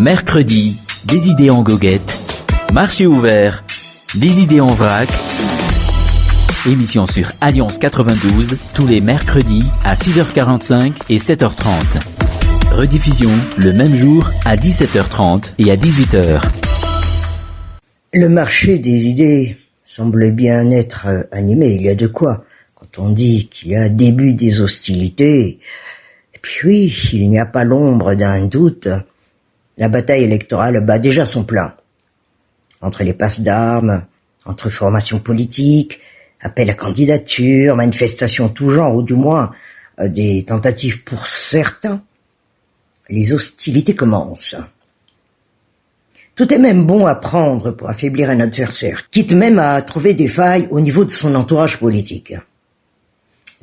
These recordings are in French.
Mercredi, des idées en goguette. Marché ouvert, des idées en vrac. Émission sur Alliance 92, tous les mercredis à 6h45 et 7h30. Rediffusion le même jour à 17h30 et à 18h. Le marché des idées semble bien être animé. Il y a de quoi quand on dit qu'il y a début des hostilités. Et puis oui, il n'y a pas l'ombre d'un doute. La bataille électorale bat déjà son plein. Entre les passes d'armes, entre formations politiques, appels à candidature, manifestations tout genre, ou du moins des tentatives pour certains, les hostilités commencent. Tout est même bon à prendre pour affaiblir un adversaire, quitte même à trouver des failles au niveau de son entourage politique.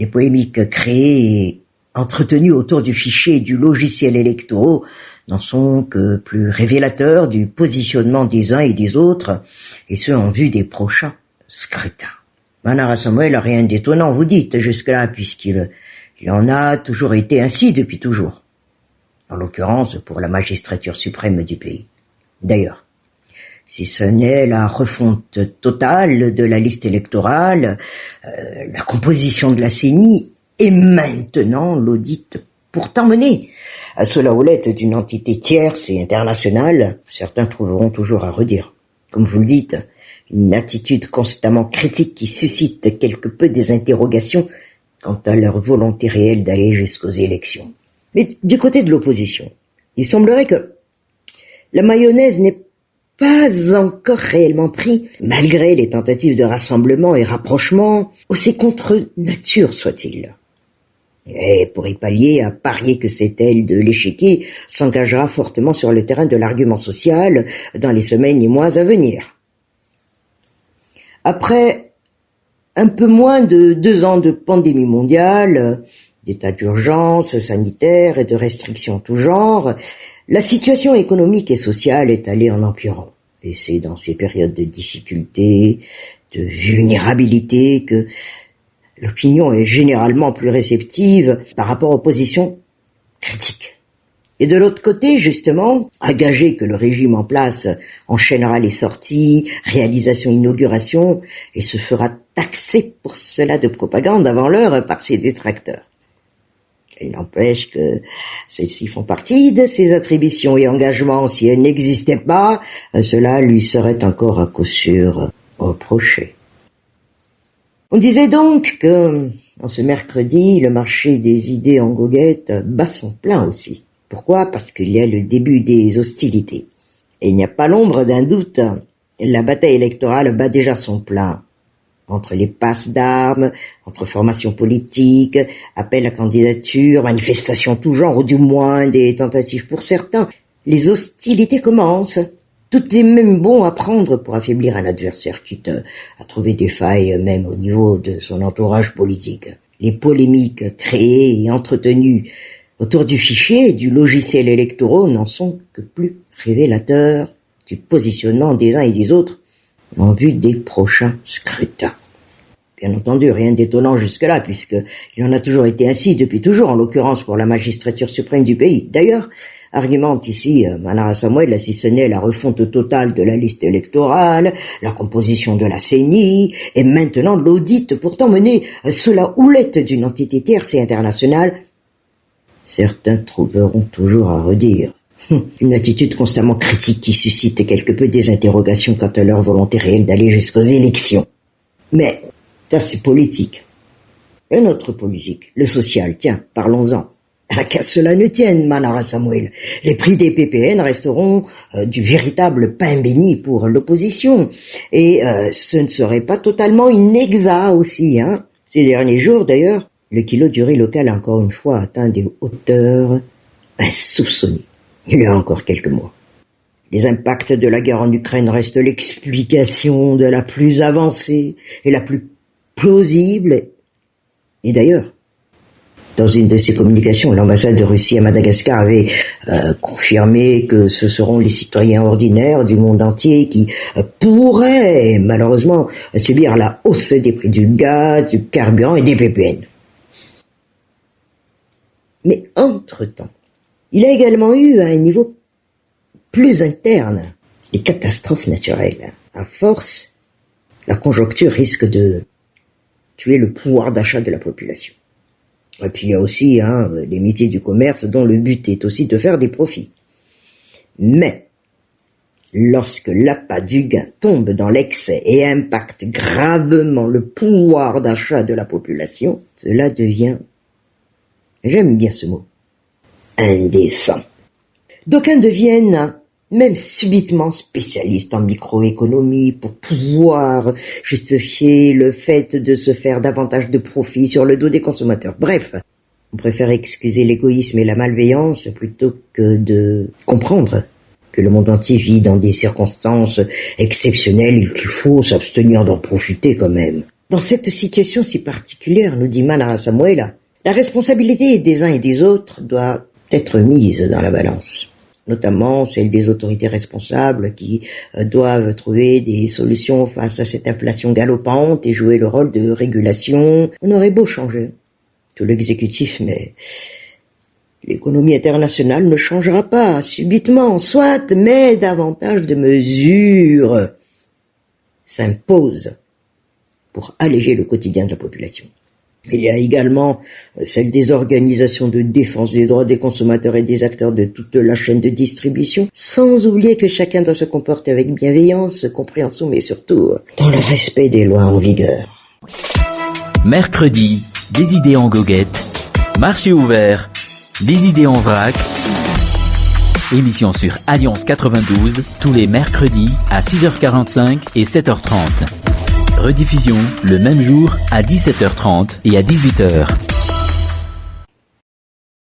Les polémiques créées et entretenues autour du fichier et du logiciel électoraux n'en sont que plus révélateurs du positionnement des uns et des autres, et ce en vue des prochains scrutins. Manara Samuel a rien d'étonnant, vous dites, jusque-là, puisqu'il en a toujours été ainsi depuis toujours. En l'occurrence, pour la magistrature suprême du pays. D'ailleurs, si ce n'est la refonte totale de la liste électorale, la composition de la CENI et maintenant l'audit pourtant mené sous la houlette d'une entité tierce et internationale, certains trouveront toujours à redire. Comme vous le dites, une attitude constamment critique qui suscite quelque peu des interrogations quant à leur volonté réelle d'aller jusqu'aux élections. Mais du côté de l'opposition, il semblerait que la mayonnaise n'est pas encore réellement pris, malgré les tentatives de rassemblement et rapprochement, aussi contre nature soit-il. Et pour y pallier, à parier que cette aile de l'échiquier s'engagera fortement sur le terrain de l'argument social dans les semaines et mois à venir. Après un peu moins de 2 ans de pandémie mondiale, d'état d'urgence sanitaire et de restrictions tout genre, la situation économique et sociale est allée en empirant. Et c'est dans ces périodes de difficulté, de vulnérabilité que l'opinion est généralement plus réceptive par rapport aux positions critiques. Et de l'autre côté, justement, à gager que le régime en place enchaînera les sorties, réalisations, inaugurations, et se fera taxer pour cela de propagande avant l'heure par ses détracteurs. Il n'empêche que celles-ci font partie de ses attributions et engagements. Si elles n'existaient pas, cela lui serait encore à coup sûr reproché. On disait donc que, en ce mercredi, le marché des idées en goguette bat son plein aussi. Pourquoi ? Parce qu'il y a le début des hostilités. Et il n'y a pas l'ombre d'un doute, la bataille électorale bat déjà son plein. Entre les passes d'armes, entre formations politiques, appels à candidature, manifestations tout genre, ou du moins des tentatives pour certains, les hostilités commencent. Tout est même bon à prendre pour affaiblir un adversaire, quitte à trouver des failles même au niveau de son entourage politique. Les polémiques créées et entretenues autour du fichier et du logiciel électoraux n'en sont que plus révélateurs du positionnement des uns et des autres en vue des prochains scrutins. Bien entendu, rien d'étonnant jusque-là, puisqu'il en a toujours été ainsi depuis toujours, en l'occurrence pour la magistrature suprême du pays. D'ailleurs, argumente ici Manara Samuel, si ce n'est la refonte totale de la liste électorale, la composition de la CENI, et maintenant l'audit pourtant mené sous la houlette d'une entité tierce et internationale, certains trouveront toujours à redire. Une attitude constamment critique qui suscite quelque peu des interrogations quant à leur volonté réelle d'aller jusqu'aux élections. Mais ça c'est politique. Un autre politique, le social, tiens, parlons-en. Qu'à cela ne tienne, Manara Samuel. Les prix des PPN resteront du véritable pain béni pour l'opposition. Et ce ne serait pas totalement inexact aussi. Ces derniers jours, d'ailleurs, le kilo du riz local a encore une fois atteint des hauteurs insoupçonnées. Il y a encore quelques mois. Les impacts de la guerre en Ukraine restent l'explication de la plus avancée et la plus plausible. Et d'ailleurs, dans une de ses communications, l'ambassade de Russie à Madagascar avait confirmé que ce seront les citoyens ordinaires du monde entier qui pourraient malheureusement subir la hausse des prix du gaz, du carburant et des PPN. Mais entre-temps, il a également eu à un niveau plus interne, les catastrophes naturelles. À force, la conjoncture risque de tuer le pouvoir d'achat de la population. Et puis il y a aussi les métiers du commerce dont le but est aussi de faire des profits. Mais lorsque l'appât du gain tombe dans l'excès et impacte gravement le pouvoir d'achat de la population, cela devient, j'aime bien ce mot, indécent. D'aucuns deviennent même subitement spécialistes en microéconomie pour pouvoir justifier le fait de se faire davantage de profit sur le dos des consommateurs. Bref, on préfère excuser l'égoïsme et la malveillance plutôt que de comprendre que le monde entier vit dans des circonstances exceptionnelles et qu'il faut s'abstenir d'en profiter quand même. Dans cette situation si particulière, nous dit Manara Samuela, la responsabilité des uns et des autres doit être mise dans la balance, notamment celle des autorités responsables qui doivent trouver des solutions face à cette inflation galopante et jouer le rôle de régulation. On aurait beau changer tout l'exécutif, mais l'économie internationale ne changera pas subitement, soit, mais davantage de mesures s'imposent pour alléger le quotidien de la population. Il y a également celle des organisations de défense des droits des consommateurs et des acteurs de toute la chaîne de distribution, sans oublier que chacun doit se comporter avec bienveillance, compréhension, mais surtout dans le respect des lois en vigueur. Mercredi, des idées en goguette, marché ouvert, des idées en vrac, émission sur Alliance 92, tous les mercredis à 6h45 et 7h30. Rediffusion le même jour à 17h30 et à 18h.